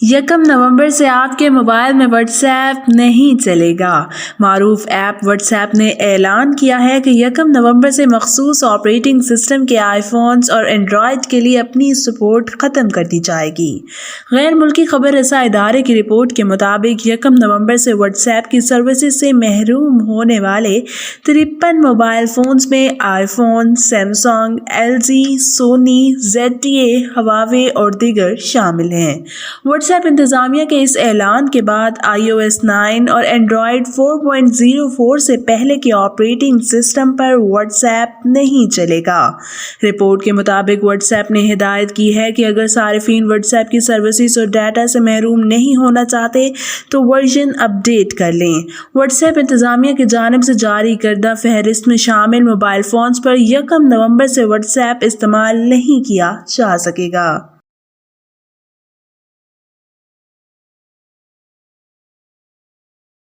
یکم نومبر سے آپ کے موبائل میں واٹس ایپ نہیں چلے گا۔ معروف ایپ واٹس ایپ نے اعلان کیا ہے کہ یکم نومبر سے مخصوص آپریٹنگ سسٹم کے آئی فونز اور اینڈرائیڈ کے لیے اپنی سپورٹ ختم کر دی جائے گی۔ غیر ملکی خبر رساں ادارے کی رپورٹ کے مطابق یکم نومبر سے واٹس ایپ کی سروسز سے محروم ہونے والے 53 موبائل فونز میں آئی فون، سیمسنگ، ایل جی، سونی، ZTE، ہواوے اور دیگر شامل ہیں۔ واٹس ایپ انتظامیہ کے اس اعلان کے بعد iOS 9 اور اینڈرائیڈ 4.04 سے پہلے کے آپریٹنگ سسٹم پر واٹس ایپ نہیں چلے گا۔ رپورٹ کے مطابق واٹس ایپ نے ہدایت کی ہے کہ اگر صارفین واٹس ایپ کی سروسز اور ڈیٹا سے محروم نہیں ہونا چاہتے تو ورژن اپ ڈیٹ کر لیں۔ واٹس ایپ انتظامیہ کی جانب سے جاری کردہ فہرست میں شامل موبائل فونز پر یکم نومبر سے واٹس ایپ استعمال نہیں کیا جا سکے گا۔